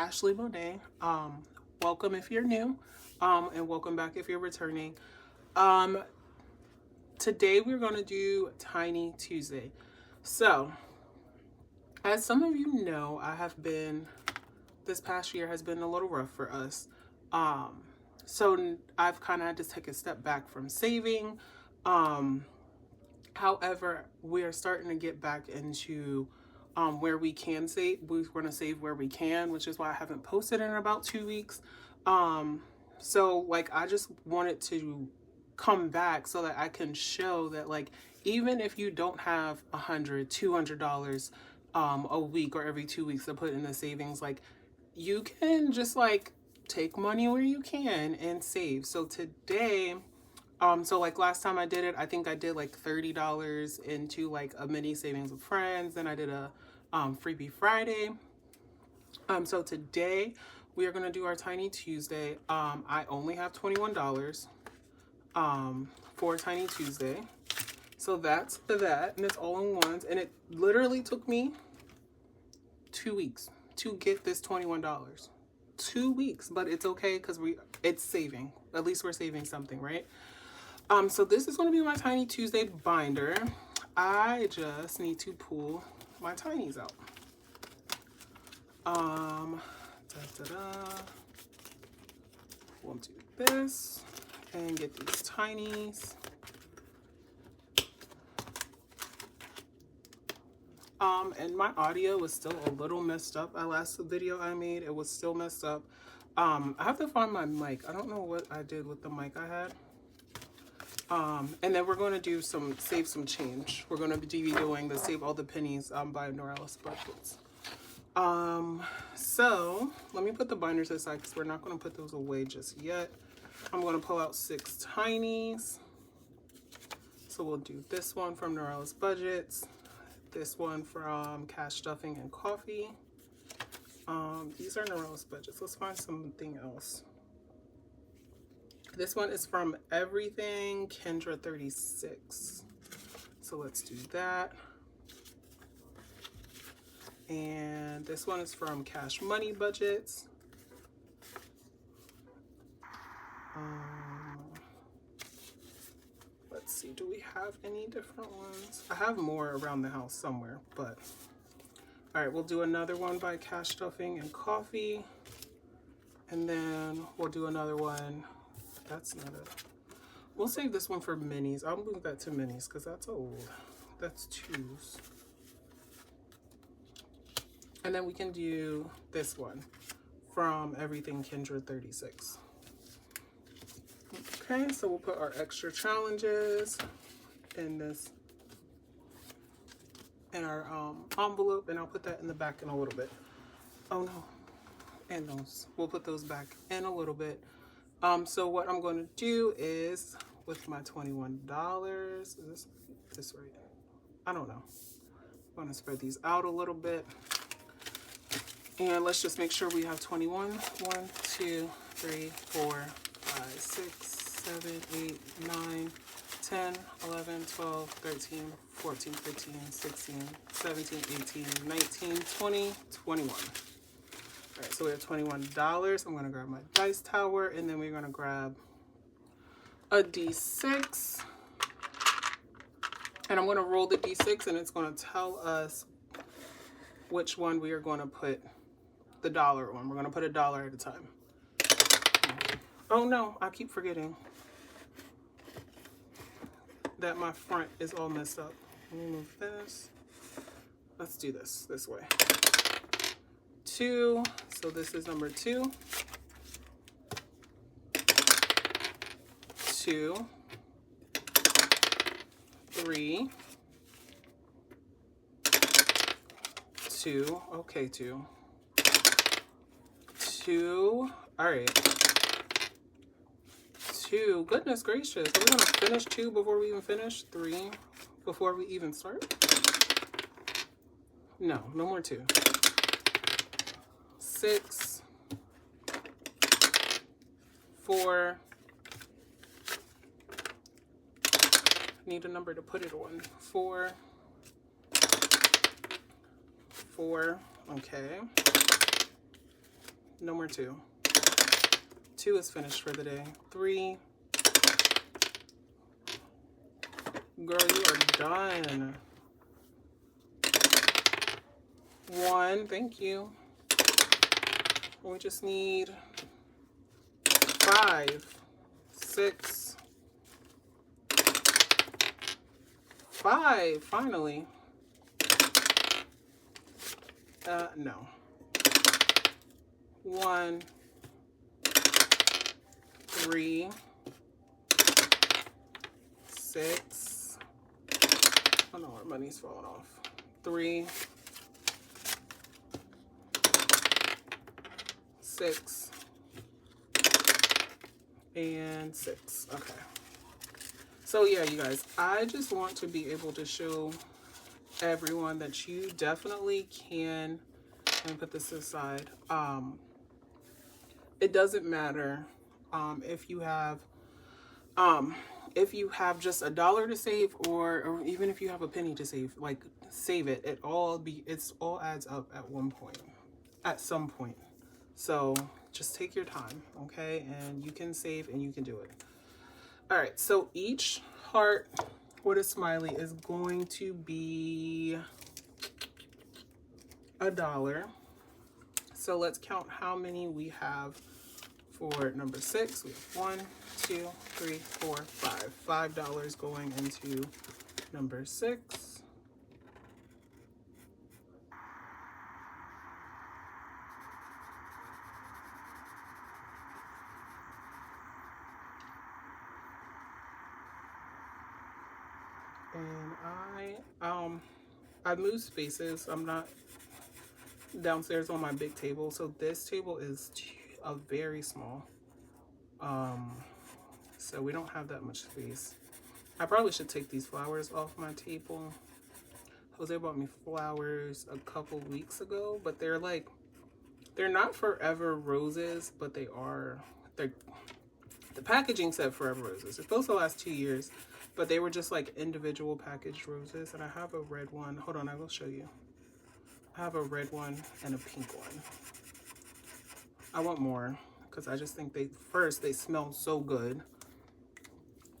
Ashley Monet. Welcome if you're new, and welcome back if you're returning. Today we're going to do Tiny Tuesday. So, as some of you know, this past year has been a little rough for us. So I've kind of had to take a step back from saving. However, we are starting to get back into where we can save. We're going to save where we can, which is why I haven't posted in about 2 weeks. So like I just wanted to come back so that I can show that like even if you don't have $100, $200 a week or every 2 weeks to put in the savings, like you can just like take money where you can and save. So today, so like last time I did it, I think I did like $30 into like a mini savings with friends. Then I did a freebie Friday. So today we are gonna do our Tiny Tuesday. I only have $21 for Tiny Tuesday. So that's that, and it's all in ones. And it literally took me 2 weeks to get this $21. 2 weeks, but it's okay because it's saving. At least we're saving something, right? So this is going to be my Tiny Tuesday binder. I just need to pull my tinies out. We'll do this and get these tinies. And my audio was still a little messed up. Our last video I made, it was still messed up. I have to find my mic. I don't know what I did with the mic I had. And then we're going to do save some change. We're going to be doing the Save All the Pennies by Norellis Budgets. So let me put the binders aside because we're not going to put those away just yet. I'm going to pull out 6 tinies. So we'll do this one from Norellis Budgets, this one from Cash Stuffing and Coffee. These are Norellis Budgets. Let's find something else. This one is from Everything Kendra 36. So let's do that. And this one is from Cash Money Budgets. Let's see, do we have any different ones? I have more around the house somewhere, but all right, we'll do another one by Cash Stuffing and Coffee. And then we'll do another one. That's not it. We'll save this one for minis. I'll move that to minis because that's old. That's 2s. And then we can do this one from Everything Kendra 36. Okay, so we'll put our extra challenges in this, in our envelope, and I'll put that in the back in a little bit. Oh no, and those, we'll put those back in a little bit. So what I'm going to do is with my $21, is this right? I don't know. I'm going to spread these out a little bit. And let's just make sure we have 21. 1, 2, 3, 4, 5, 6, 7, 8, 9, 10, 11, 12, 13, 14, 15, 16, 17, 18, 19, 20, 21. All right, so we have $21. I'm gonna grab my dice tower, and then we're gonna grab a D6. And I'm gonna roll the D6, and it's gonna tell us which one we are gonna put the dollar on. We're gonna put $1 at a time. Oh no, I keep forgetting that my front is all messed up. Let me move this. Let's do this way. 2, so this is number 2. 2, 3, 2, okay, 2. 2, all right. 2, goodness gracious. Are we gonna finish 2 before we even finish? 3 before we even start? No, no more 2. 6, 4, need a number to put it on. 4, 4, okay. No more 2. 2 is finished for the day. 3. Girl, you are done. 1, thank you. We just need 5, 6, 5, finally. No. 1, 3, 6. Oh no, our money's falling off. 3, 6, and 6. Okay. So yeah, you guys, I just want to be able to show everyone that you definitely can, and put this aside, it doesn't matter if you have just $1 to save, or even if you have a penny to save, like save it. It's all adds up at some point. So just take your time, okay? And you can save and you can do it. All right, so each heart with a smiley is going to be $1. So let's count how many we have for number 6. We have 1, 2, 3, 4, 5. $5 going into number 6. And I moved spaces. I'm not downstairs on my big table, so this table is a very small. So we don't have that much space. I probably should take these flowers off my table. Jose bought me flowers a couple weeks ago, but they're not forever roses, but the packaging said forever roses. It's supposed to last 2 years, but they were just like individual packaged roses. And I have a red one. Hold on, I will show you. I have a red one and a pink one. I want more because I just think they smell so good.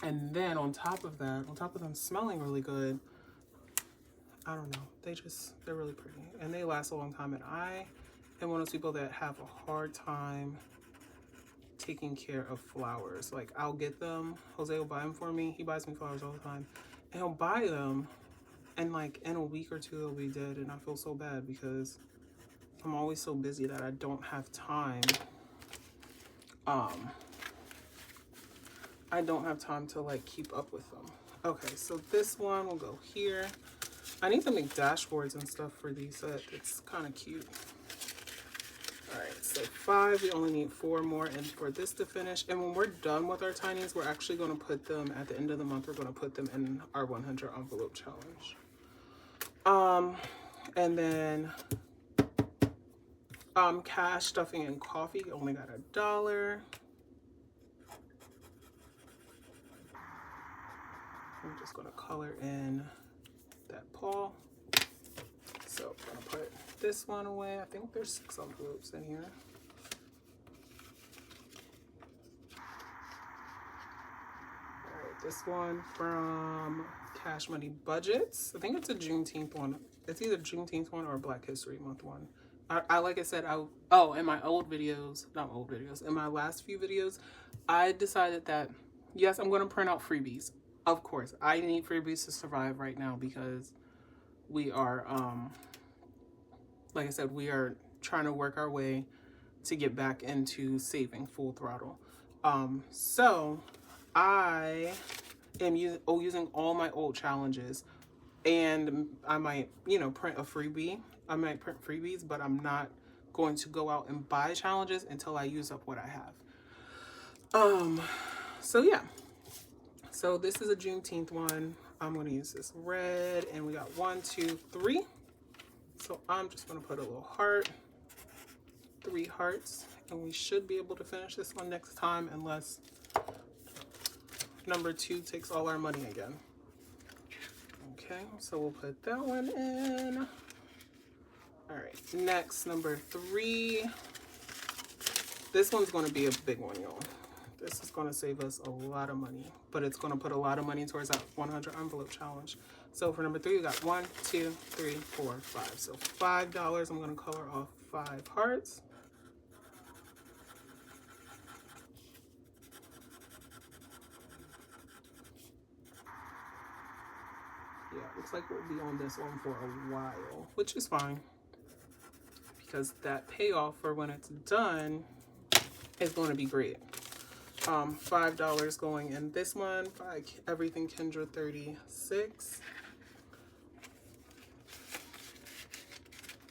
And then on top of them smelling really good, I don't know, they're really pretty and they last a long time. And I am one of those people that have a hard time taking care of flowers. Like, I'll get them, Jose will buy them for me. He buys me flowers all the time, and he'll buy them, and like in a week or 2 they'll be dead. And I feel so bad because I'm always so busy that I don't have time. I don't have time to like keep up with them. Okay, so this one will go here. I need to make dashboards and stuff for these, so it's kind of cute. All right, so 5, we only need 4 more and for this to finish. And when we're done with our tinies, we're actually going to put them at the end of the month. We're going to put them in our 100 envelope challenge. And then cash, stuffing, and coffee only got $1. I'm just going to color in that paw. So I'm going to put this one away. I think there's 6 envelopes in here. All right, this one from Cash Money Budgets. I think it's a Juneteenth one. It's either Juneteenth one or a Black History Month one. I like I said, in my in my last few videos, I decided that, yes, I'm going to print out freebies. Of course, I need freebies to survive right now because we are, like I said, we are trying to work our way to get back into saving full throttle. So I am using all my old challenges, and I might, print a freebie. I might print freebies, but I'm not going to go out and buy challenges until I use up what I have. So yeah. So this is a Juneteenth one. I'm going to use this red, and we got 1, 2, 3. So I'm just going to put a little heart, 3 hearts, and we should be able to finish this one next time unless number 2 takes all our money again. Okay, so we'll put that one in. All right, next, number 3. This one's going to be a big one, y'all. This is going to save us a lot of money, but it's going to put a lot of money towards that 100 envelope challenge. So for number 3, we got 1, 2, 3, 4, 5. So $5. I'm going to color off 5 hearts. Yeah, looks like we'll be on this one for a while, which is fine, because that payoff for when it's done is going to be great. $5 going in this one. Everything Kendra 36.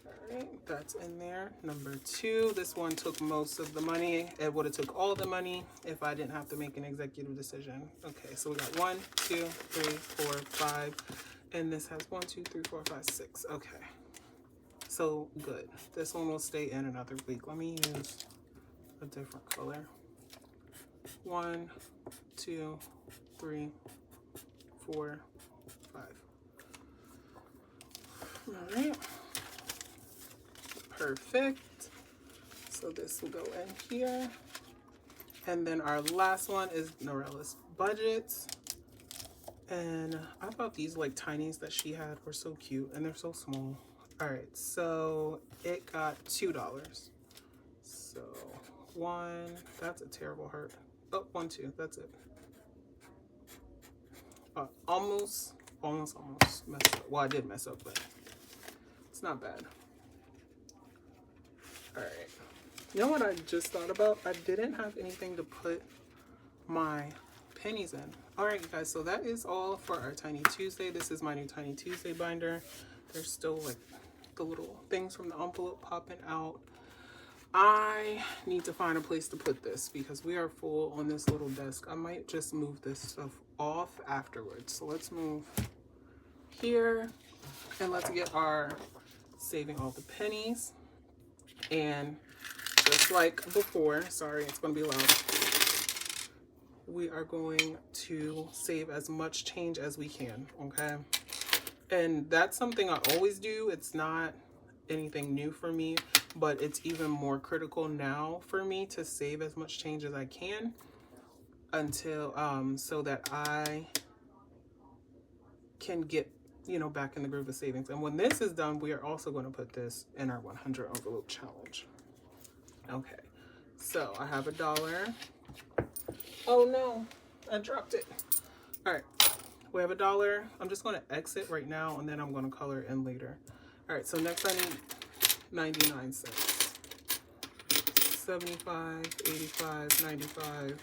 All right, that's in there. Number 2, this one took most of the money. It would have took all the money if I didn't have to make an executive decision. Okay, so we got 1, 2, 3, 4, 5, and this has 1, 2, 3, 4, 5, 6. Okay, so good. This one will stay in another week. Let me use a different color. 1, 2, 3, 4, 5. All right. Perfect. So this will go in here. And then our last one is Norella's budgets. And I thought these like tinies that she had were so cute, and they're so small. All right, so it got $2. So 1, that's a terrible heart. Oh, 1, 2, that's it. Almost messed up. Well, I did mess up, but it's not bad. All right. You know what I just thought about? I didn't have anything to put my pennies in. All right, you guys, so that is all for our Tiny Tuesday. This is my new Tiny Tuesday binder. There's still like the little things from the envelope popping out. I need to find a place to put this because we are full on this little desk. I might just move this stuff off afterwards. So let's move here and let's get our saving all the pennies. And just like before, sorry, it's going to be loud. We are going to save as much change as we can, okay? And that's something I always do. It's not anything new for me, but it's even more critical now for me to save as much change as I can until so that I can get, you know, back in the groove of savings. And when this is done, we are also going to put this in our 100 envelope challenge. Okay, so I have $1. Oh no, I dropped it. All right, we have $1. I'm just going to exit right now, and then I'm going to color in later. All right, so next I need 99 cents. 75, 85, 95,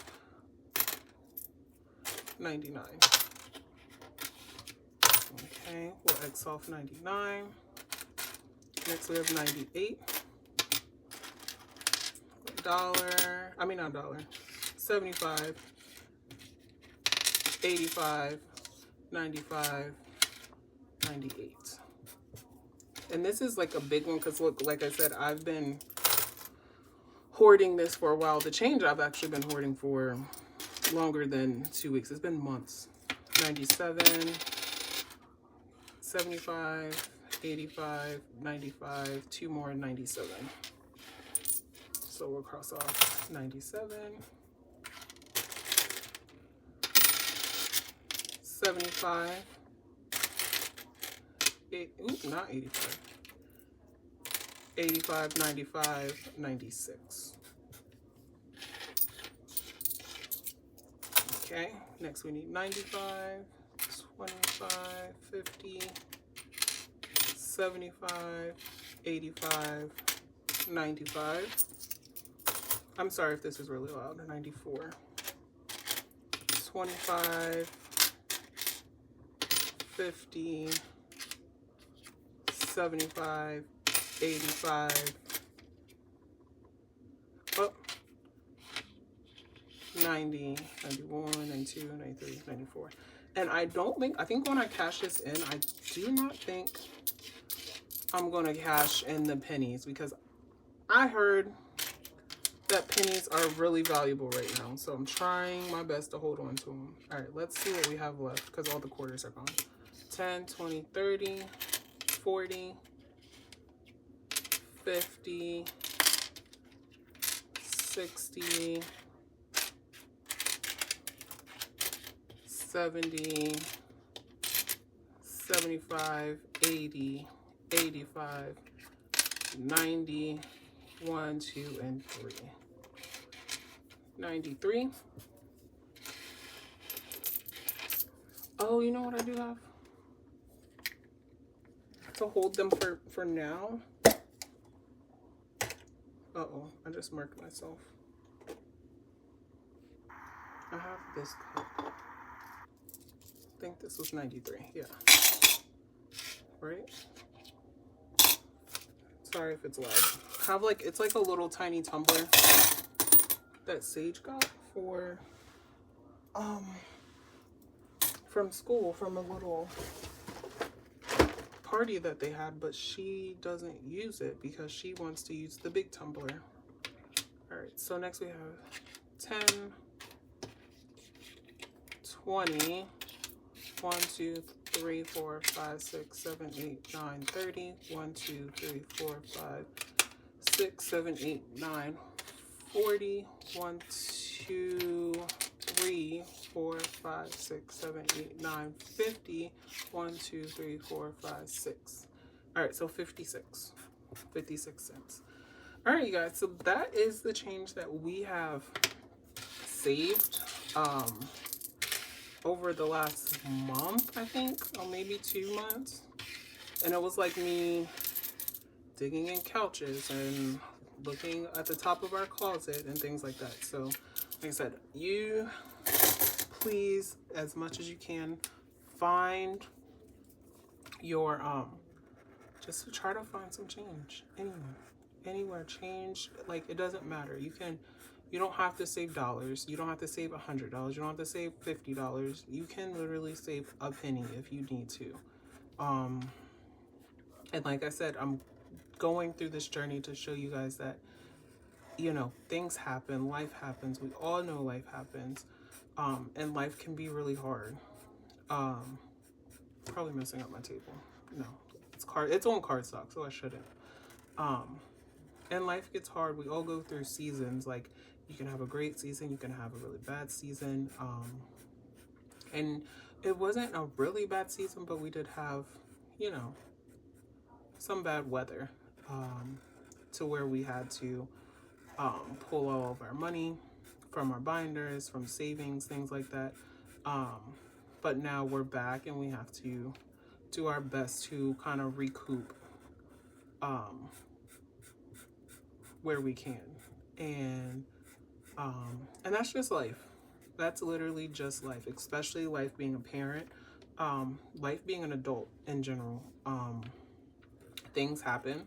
99. Okay, we'll X off 99. Next we have 98. $1. 75, 85, 95, 98. And this is like a big one because look, like I said, I've been hoarding this for a while. The change I've actually been hoarding for longer than 2 weeks. It's been months. 97, 75, 85, 95, 2 more, 97. So we'll cross off 97, 75, not 85, 85, 95, 96. Okay, next we need 95, 25, 50, 75, 85, 95. I'm sorry if this is really loud. 94, 25, 50, 75, 85, oh, 90, 91, 92, 93, 94. And I think when I cash this in, I do not think I'm going to cash in the pennies because I heard that pennies are really valuable right now. So I'm trying my best to hold on to them. All right, let's see what we have left because all the quarters are gone. 10, 20, 30, 40, 50, 60, 70, 75, 80, 85, 90, 1, 2, and 3. 93. Oh, you know what I do have? To hold them for now. Uh-oh, I just marked myself. I have this cup. I think this was 93, yeah. Right? Sorry if it's loud. I have like, it's like a little tiny tumbler that Sage got for, from school, from a little party that they had, but she doesn't use it because she wants to use the big tumbler. All right, so next we have 10, 20, 1, 2, 3, 4, 5, 6, 7, 8, 9, 30, 1, 2, 3, 4, 5, 6, 7, 8, 9, 40, 1, 2, 3, 4, 5, 6, 7, 8, 9, 50, 1, 2, 3, 4, 5, 6. All right, so 56 cents. All right, you guys, so that is the change that we have saved over the last month, I think, or maybe 2 months. And it was like me digging in couches and looking at the top of our closet and things like that. So like I said, you please, as much as you can, find your just try to find some change anywhere. Change, like, it doesn't matter. You don't have to save dollars. You don't have to save $100. You don't have to save $50. You can literally save a penny if you need to. And like I said, I'm going through this journey to show you guys that, you know, things happen, life happens. We all know life happens. And life can be really hard. Probably messing up my table. No, it's on cardstock, so I shouldn't. And life gets hard. We all go through seasons. Like, you can have a great season, you can have a really bad season. And it wasn't a really bad season, but we did have, you know, some bad weather, to where we had to pull all of our money from our binders, from savings, things like that. But now we're back and we have to do our best to kind of recoup where we can. And that's just life. That's literally just life, especially life being a parent, life being an adult in general. Things happen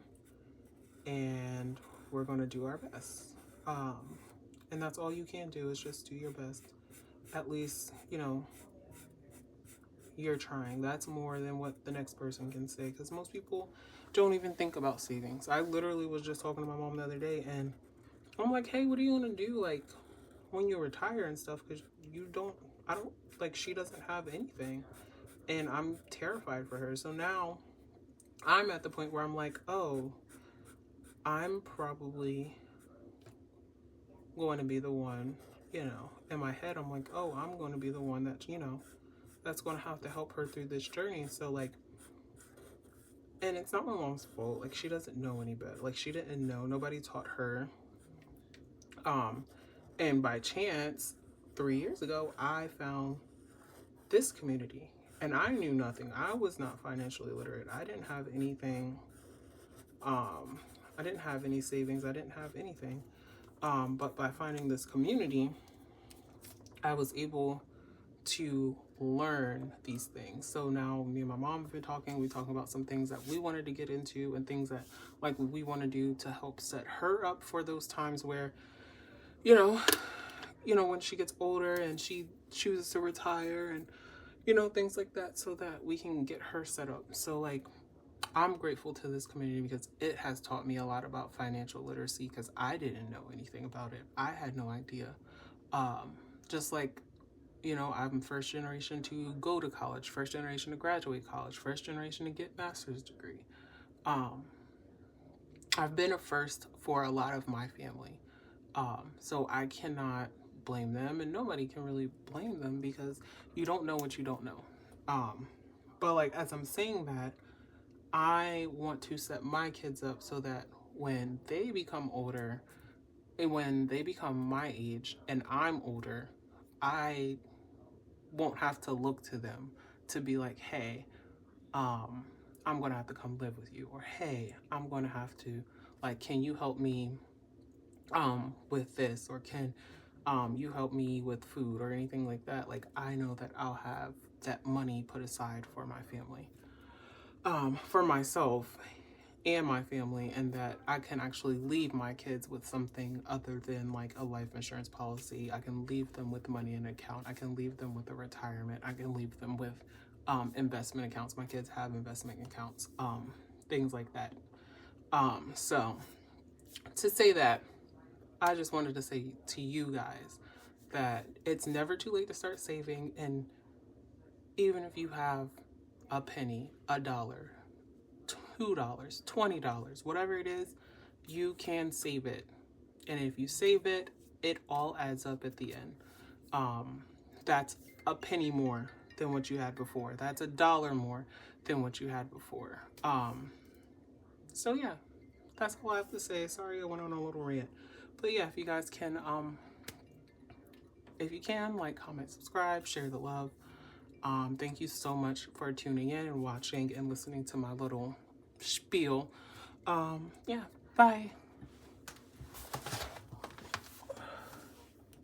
and we're going to do our best. And that's all you can do, is just do your best. At least, you know, you're trying. That's more than what the next person can say, because most people don't even think about savings. I literally was just talking to my mom the other day and I'm like, hey, what are you going to do, like, when you retire and stuff? Because she doesn't have anything. And I'm terrified for her. So now I'm at the point where I'm like, oh, I'm probably going to be the one, you know, in my head, I'm like, oh, I'm going to be the one that, you know, that's going to have to help her through this journey. So, like, and it's not my mom's fault. Like, she doesn't know any better. Like, she didn't know. Nobody taught her. And by chance, 3 years ago, I found this community and I knew nothing. I was not financially literate. I didn't have anything. I didn't have any savings. I didn't have anything. But by finding this community, I was able to learn these things. So now me and my mom have been talking. We're talking about some things that we wanted to get into and things that, like, we want to do to help set her up for those times where, you know, when she gets older and she chooses to retire and, you know, things like that, so that we can get her set up. So, like, I'm grateful to this community because it has taught me a lot about financial literacy, because I didn't know anything about it. I had no idea. Just like, you know, I'm first generation to go to college, first generation to graduate college, first generation to get master's degree. I've been a first for a lot of my family. So I cannot blame them, and nobody can really blame them because you don't know what you don't know. But like, as I'm saying that, I want to set my kids up so that when they become older and when they become my age and I'm older, I won't have to look to them to be like, hey, I'm gonna have to come live with you, or hey, I'm gonna have to, like, can you help me with this, or can you help me with food or anything like that. Like, I know that I'll have that money put aside for my family, for myself and my family, and that I can actually leave my kids with something other than like a life insurance policy. I can leave them with money in an account. I can leave them with a retirement. I can leave them with investment accounts. My kids have investment accounts, things like that. So to say that, I just wanted to say to you guys that it's never too late to start saving. And even if you have a penny, a dollar, $2, $20, whatever it is, you can save it. And if you save it, it all adds up at the end. That's a penny more than what you had before. That's a dollar more than what you had before. So yeah, that's all I have to say. Sorry I went on a little rant. But yeah, if you guys can, if you can, like, comment, subscribe, share the love. Thank you so much for tuning in and watching and listening to my little spiel. Yeah, bye.